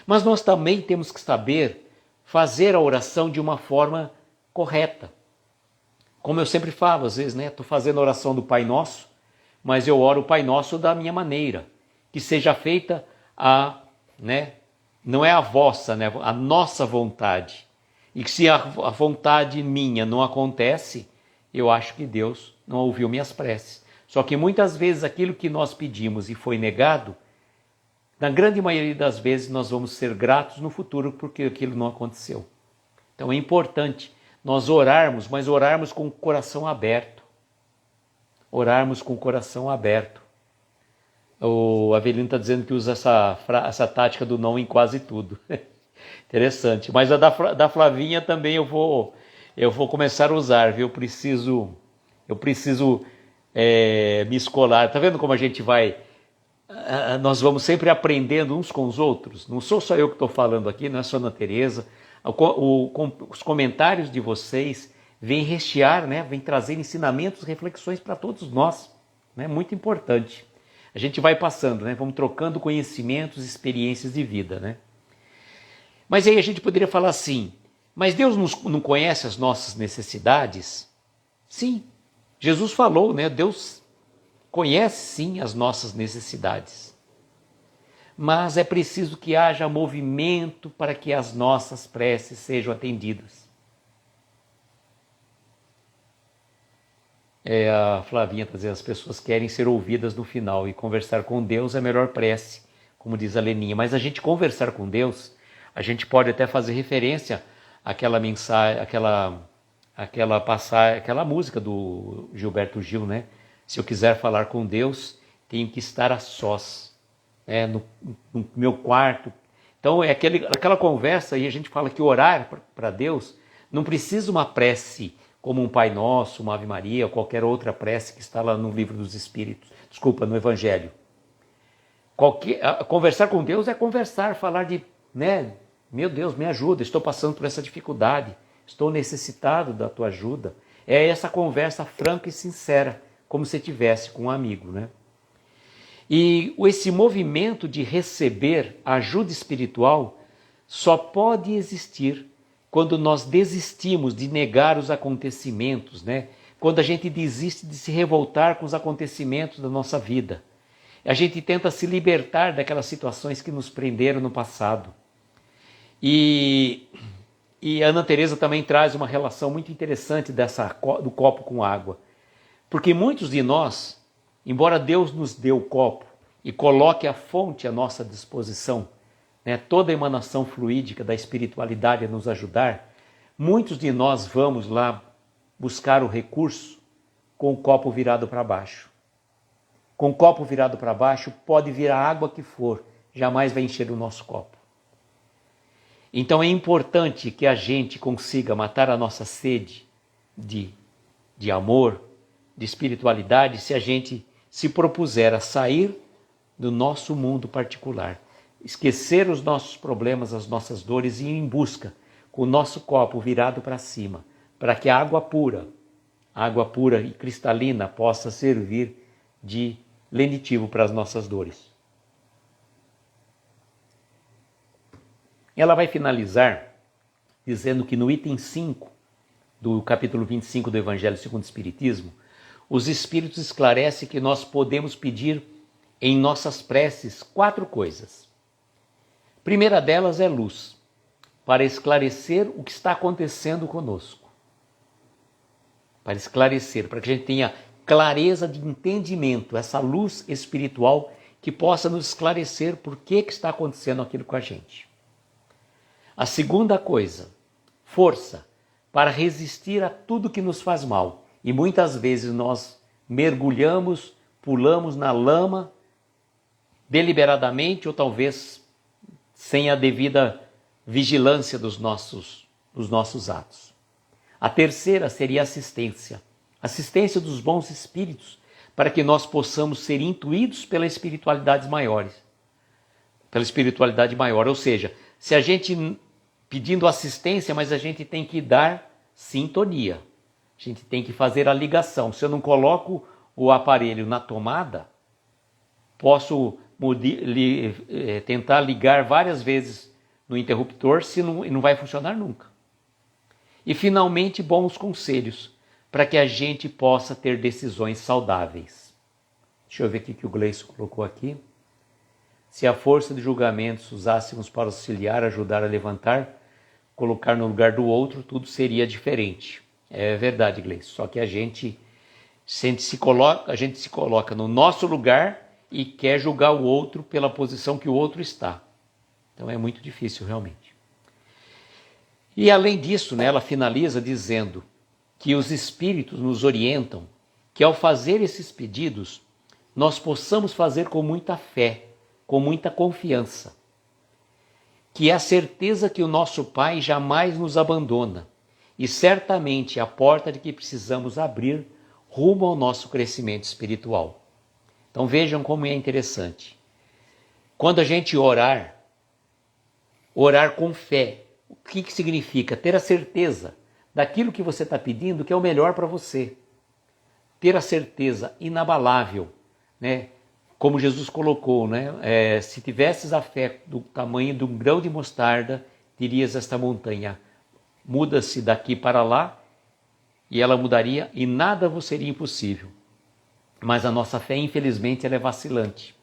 Mas nós também temos que saber fazer a oração de uma forma correta. Como eu sempre falo, às vezes, né? Estou fazendo a oração do Pai Nosso, mas eu oro o Pai Nosso da minha maneira, que seja feita não é a vossa, né, a nossa vontade. E que se a vontade minha não acontece, eu acho que Deus não ouviu minhas preces. Só que muitas vezes aquilo que nós pedimos e foi negado, na grande maioria das vezes nós vamos ser gratos no futuro porque aquilo não aconteceu. Então é importante nós orarmos, mas orarmos com o coração aberto. Orarmos com o coração aberto. O Avelino está dizendo que usa essa tática do não em quase tudo. Interessante. Mas a da Flavinha também eu vou começar a usar, viu? Eu preciso me escolar. Tá vendo como a gente vai... Nós vamos sempre aprendendo uns com os outros. Não sou só eu que estou falando aqui, não é só Ana Teresa. Os comentários de vocês vêm rechear, né? Vêm trazer ensinamentos, reflexões para todos nós. Né? Muito importante. A gente vai passando, né? Vamos trocando conhecimentos, experiências de vida. Né? Mas aí a gente poderia falar assim, mas Deus não conhece as nossas necessidades? Sim, Jesus falou, né? Deus conhece sim as nossas necessidades. Mas é preciso que haja movimento para que as nossas preces sejam atendidas. A Flavinha está dizendo, as pessoas querem ser ouvidas no final e conversar com Deus é a melhor prece, como diz a Leninha. Mas a gente conversar com Deus, a gente pode até fazer referência àquela mensagem, aquela música do Gilberto Gil, né? Se eu quiser falar com Deus, tenho que estar a sós, no meu quarto. Então é aquela conversa e a gente fala que orar para Deus não precisa uma prece como um Pai Nosso, uma Ave Maria, ou qualquer outra prece que está lá no Livro dos Espíritos. Desculpa, no Evangelho. Conversar com Deus é conversar, falar de, né? Meu Deus, me ajuda, estou passando por essa dificuldade, estou necessitado da tua ajuda. É essa conversa franca e sincera, como se tivesse com um amigo, né? E esse movimento de receber ajuda espiritual só pode existir quando nós desistimos de negar os acontecimentos, né? Quando a gente desiste de se revoltar com os acontecimentos da nossa vida. A gente tenta se libertar daquelas situações que nos prenderam no passado. E a Ana Teresa também traz uma relação muito interessante do copo com água. Porque muitos de nós, embora Deus nos dê o copo e coloque a fonte à nossa disposição né, toda a emanação fluídica da espiritualidade a nos ajudar, muitos de nós vamos lá buscar o recurso com o copo virado para baixo. Com o copo virado para baixo, pode vir a água que for, jamais vai encher o nosso copo. Então é importante que a gente consiga matar a nossa sede de amor, de espiritualidade, se a gente se propuser a sair do nosso mundo particular, esquecer os nossos problemas, as nossas dores e ir em busca com o nosso copo virado para cima, para que a água pura e cristalina possa servir de lenitivo para as nossas dores. Ela vai finalizar dizendo que no item 5 do capítulo 25 do Evangelho segundo o Espiritismo, os Espíritos esclarecem que nós podemos pedir em nossas preces 4 coisas. A primeira delas é luz, para esclarecer o que está acontecendo conosco. Para esclarecer, para que a gente tenha clareza de entendimento, essa luz espiritual que possa nos esclarecer por que está acontecendo aquilo com a gente. A segunda coisa, força, para resistir a tudo que nos faz mal. E muitas vezes nós mergulhamos, pulamos na lama, deliberadamente ou talvez sem a devida vigilância dos nossos atos. A terceira seria assistência. Assistência dos bons espíritos, para que nós possamos ser intuídos pela espiritualidade maior. Ou seja, se a gente pedindo assistência, mas a gente tem que dar sintonia. A gente tem que fazer a ligação. Se eu não coloco o aparelho na tomada, posso tentar ligar várias vezes no interruptor, se não vai funcionar nunca. E finalmente, bons conselhos, para que a gente possa ter decisões saudáveis. Deixa eu ver o que o Gleison colocou aqui. Se a força de julgamentos usássemos para auxiliar, ajudar a levantar, colocar no lugar do outro, tudo seria diferente. É verdade, Gleison. Só que a gente se coloca no nosso lugar e quer julgar o outro pela posição que o outro está. Então é muito difícil realmente. E além disso, né, ela finaliza dizendo que os espíritos nos orientam que ao fazer esses pedidos, nós possamos fazer com muita fé, com muita confiança. Que é a certeza que o nosso Pai jamais nos abandona e certamente é a porta de que precisamos abrir rumo ao nosso crescimento espiritual. Então vejam como é interessante. Quando a gente orar com fé, o que significa? Ter a certeza daquilo que você está pedindo que é o melhor para você. Ter a certeza inabalável, né? Como Jesus colocou, né? Se tivesses a fé do tamanho de um grão de mostarda, dirias a esta montanha, muda-se daqui para lá, e ela mudaria e nada vos seria impossível. Mas a nossa fé, infelizmente, ela é vacilante.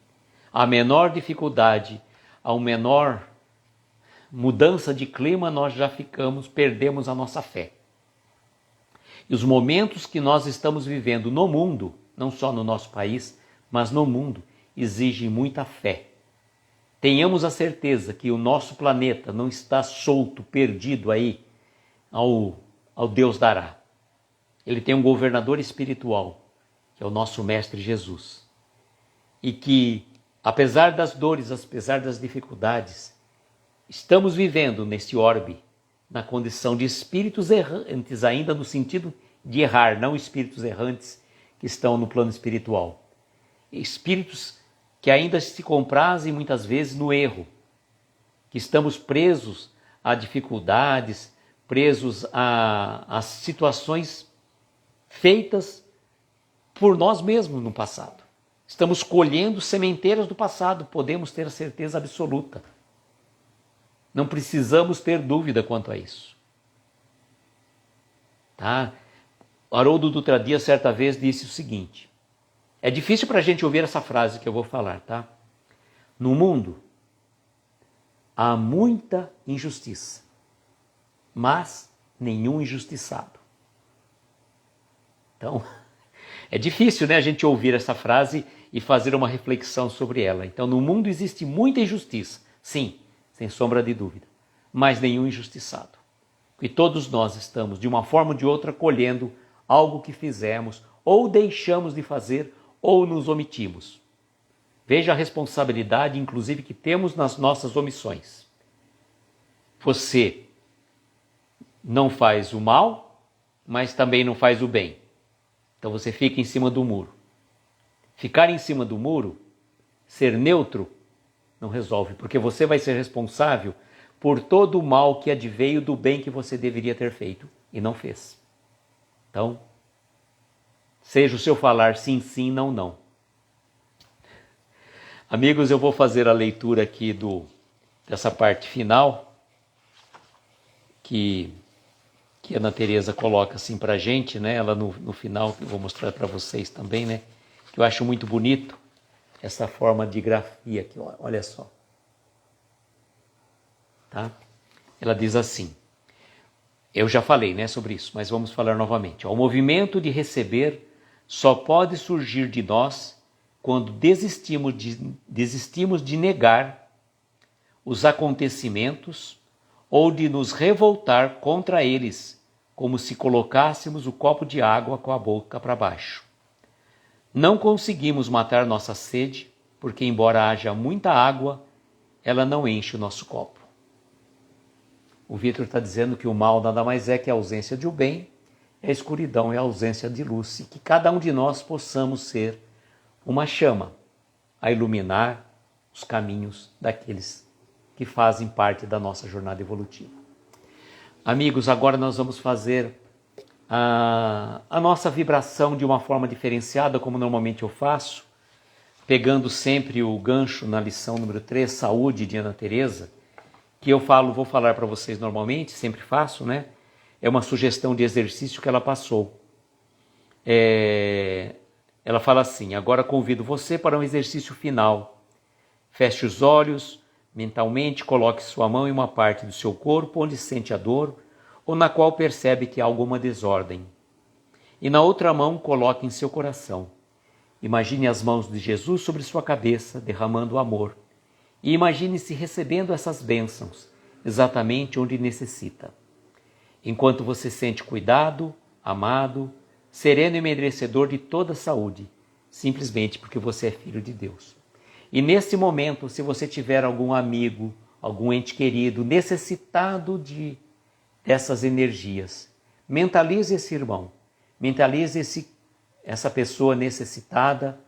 A menor dificuldade, a menor mudança de clima, nós já perdemos a nossa fé. E os momentos que nós estamos vivendo no mundo, não só no nosso país, mas no mundo, exigem muita fé. Tenhamos a certeza que o nosso planeta não está solto, perdido aí ao Deus dará. Ele tem um governador espiritual, que é o nosso Mestre Jesus. E que, apesar das dores, apesar das dificuldades, estamos vivendo neste orbe, na condição de espíritos errantes, ainda no sentido de errar, não espíritos errantes que estão no plano espiritual. Espíritos que ainda se comprazem muitas vezes no erro, que estamos presos a dificuldades, presos a situações feitas por nós mesmos no passado. Estamos colhendo sementeiras do passado, podemos ter a certeza absoluta. Não precisamos ter dúvida quanto a isso. Tá? Haroldo Dutra Dias certa vez disse o seguinte, é difícil para a gente ouvir essa frase que eu vou falar, tá? No mundo há muita injustiça, mas nenhum injustiçado. Então, é difícil, né, a gente ouvir essa frase e fazer uma reflexão sobre ela. Então, no mundo existe muita injustiça, sim, sem sombra de dúvida, mas nenhum injustiçado. E todos nós estamos, de uma forma ou de outra, colhendo algo que fizemos, ou deixamos de fazer, ou nos omitimos. Veja a responsabilidade, inclusive, que temos nas nossas omissões. Você não faz o mal, mas também não faz o bem. Então você fica em cima do muro. Ficar em cima do muro, ser neutro, não resolve, porque você vai ser responsável por todo o mal que adveio do bem que você deveria ter feito e não fez. Então, seja o seu falar sim, sim, não, não. Amigos, eu vou fazer a leitura aqui dessa parte final, que a Ana Teresa coloca assim pra gente, né? Ela no final, eu vou mostrar para vocês também, né? Que eu acho muito bonito essa forma de grafia aqui, olha só. Tá? Ela diz assim, eu já falei, né, sobre isso, mas vamos falar novamente. O movimento de receber só pode surgir de nós quando desistimos de negar os acontecimentos ou de nos revoltar contra eles, como se colocássemos o copo de água com a boca para baixo. Não conseguimos matar nossa sede, porque embora haja muita água, ela não enche o nosso copo. O Victor está dizendo que o mal nada mais é que a ausência de o bem, a escuridão é a ausência de luz, e que cada um de nós possamos ser uma chama a iluminar os caminhos daqueles que fazem parte da nossa jornada evolutiva. Amigos, agora nós vamos fazer a nossa vibração de uma forma diferenciada, como normalmente eu faço, pegando sempre o gancho na lição número 3, Saúde, de Ana Teresa, que vou falar para vocês normalmente, sempre faço, né? É uma sugestão de exercício que ela passou. Ela fala assim, agora convido você para um exercício final. Feche os olhos, mentalmente coloque sua mão em uma parte do seu corpo onde sente a dor ou na qual percebe que há alguma desordem. E na outra mão coloque em seu coração. Imagine as mãos de Jesus sobre sua cabeça, derramando amor. E imagine-se recebendo essas bênçãos, exatamente onde necessita. Enquanto você sente cuidado, amado, sereno e merecedor de toda saúde, simplesmente porque você é filho de Deus. E nesse momento, se você tiver algum amigo, algum ente querido necessitado dessas energias, mentalize esse irmão, mentalize essa pessoa necessitada,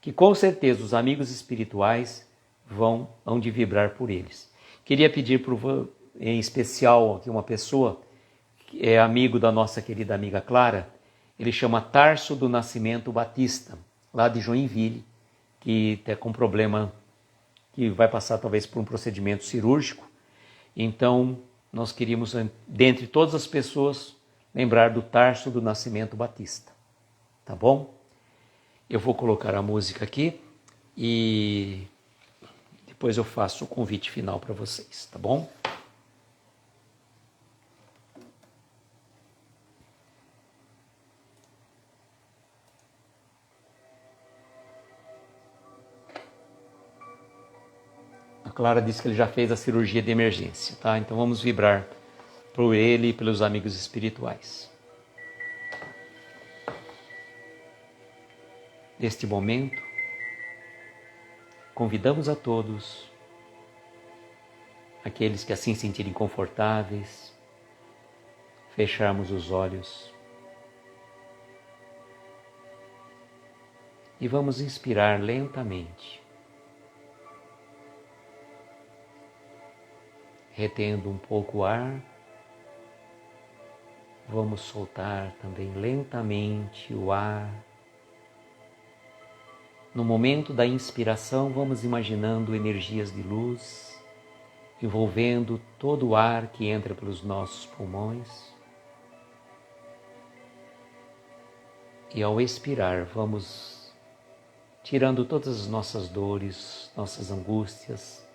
que com certeza os amigos espirituais vão de vibrar por eles. Queria pedir em especial aqui uma pessoa que é amigo da nossa querida amiga Clara. Ele chama Tarso do Nascimento Batista, lá de Joinville, que está com problema, que vai passar talvez por um procedimento cirúrgico. Então, nós queríamos, dentre todas as pessoas, lembrar do Tarso do Nascimento Batista. Tá bom? Eu vou colocar a música aqui e depois eu faço o convite final para vocês, tá bom? A Clara disse que ele já fez a cirurgia de emergência, tá? Então vamos vibrar por ele e pelos amigos espirituais. Neste momento, convidamos a todos, aqueles que assim se sentirem confortáveis, fecharmos os olhos e vamos inspirar lentamente, retendo um pouco o ar. Vamos soltar também lentamente o ar. No momento da inspiração, vamos imaginando energias de luz envolvendo todo o ar que entra pelos nossos pulmões. E ao expirar, vamos tirando todas as nossas dores, nossas angústias,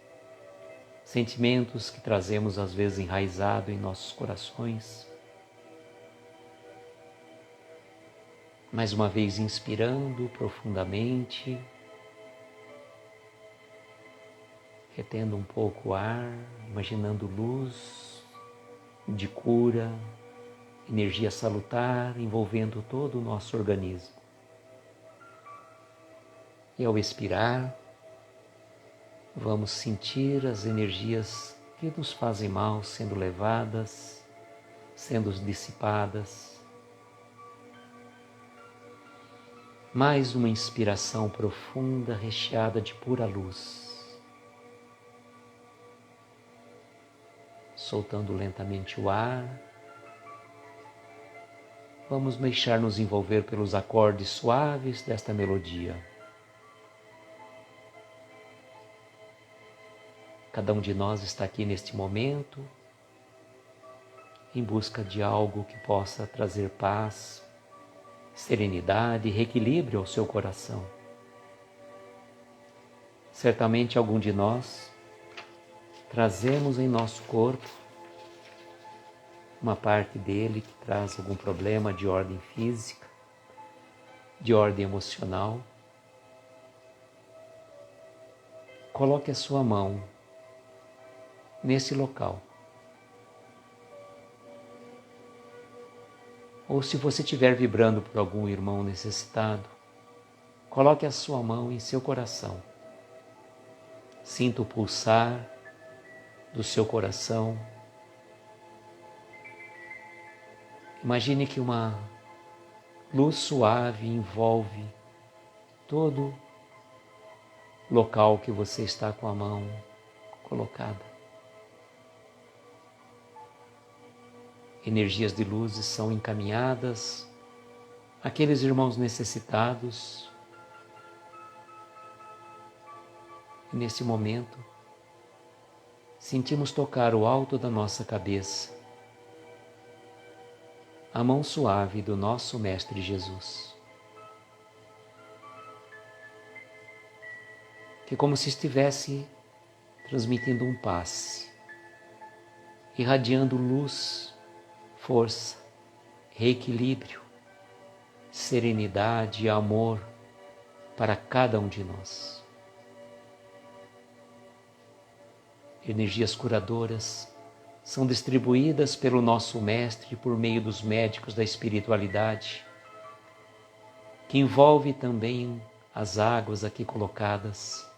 sentimentos que trazemos às vezes enraizado em nossos corações. Mais uma vez inspirando profundamente, retendo um pouco o ar, imaginando luz de cura, energia salutar envolvendo todo o nosso organismo. E ao expirar, vamos sentir as energias que nos fazem mal sendo levadas, sendo dissipadas. Mais uma inspiração profunda, recheada de pura luz. Soltando lentamente o ar, vamos deixar-nos envolver pelos acordes suaves desta melodia. Cada um de nós está aqui neste momento em busca de algo que possa trazer paz, serenidade e reequilíbrio ao seu coração. Certamente algum de nós trazemos em nosso corpo uma parte dele que traz algum problema de ordem física, de ordem emocional. Coloque a sua mão nesse local. Ou se você estiver vibrando por algum irmão necessitado, coloque a sua mão em seu coração. Sinta o pulsar do seu coração. Imagine que uma luz suave envolve todo o local que você está com a mão colocada. Energias de luzes são encaminhadas àqueles irmãos necessitados. E nesse momento, sentimos tocar o alto da nossa cabeça a mão suave do nosso Mestre Jesus, que como se estivesse transmitindo um passe, irradiando luz, força, reequilíbrio, serenidade e amor para cada um de nós. Energias curadoras são distribuídas pelo nosso Mestre por meio dos médicos da espiritualidade, que envolve também as águas aqui colocadas.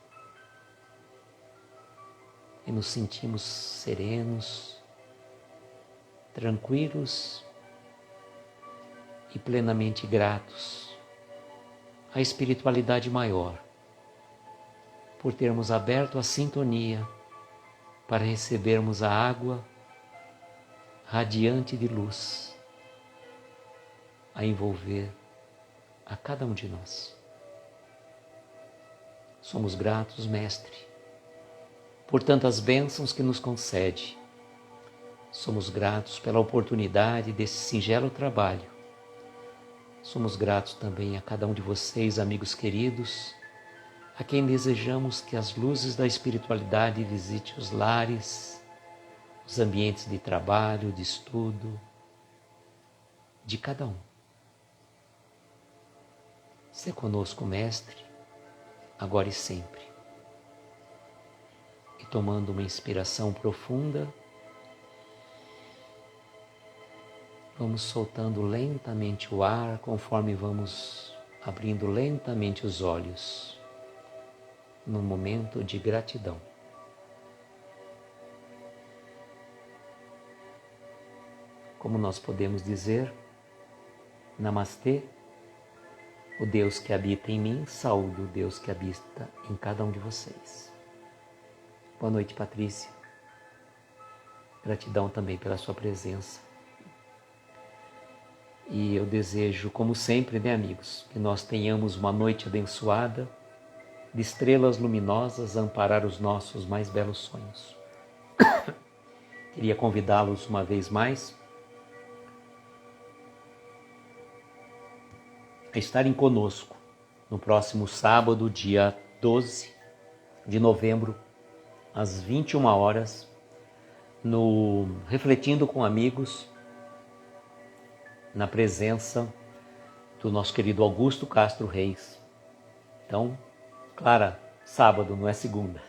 E nos sentimos serenos, tranquilos e plenamente gratos à espiritualidade maior por termos aberto a sintonia para recebermos a água radiante de luz a envolver a cada um de nós. Somos gratos, Mestre, por tantas bênçãos que nos concede. Somos gratos pela oportunidade desse singelo trabalho. Somos gratos também a cada um de vocês, amigos queridos, a quem desejamos que as luzes da espiritualidade visite os lares, os ambientes de trabalho, de estudo, de cada um. Se conosco, Mestre, agora e sempre. E tomando uma inspiração profunda, vamos soltando lentamente o ar conforme vamos abrindo lentamente os olhos, num momento de gratidão. Como nós podemos dizer, Namastê, o Deus que habita em mim, saúde o Deus que habita em cada um de vocês. Boa noite, Patrícia. Gratidão também pela sua presença. E eu desejo, como sempre, amigos, que nós tenhamos uma noite abençoada, de estrelas luminosas a amparar os nossos mais belos sonhos. Queria convidá-los uma vez mais a estarem conosco no próximo sábado, dia 12 de novembro, às 21 horas, no Refletindo com Amigos, na presença do nosso querido Augusto Castro Reis. Então, Clara, sábado, não é segunda.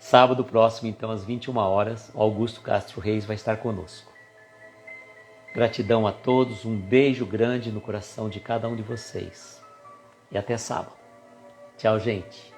Sábado próximo, então, às 21 horas, o Augusto Castro Reis vai estar conosco. Gratidão a todos, um beijo grande no coração de cada um de vocês. E até sábado. Tchau, gente.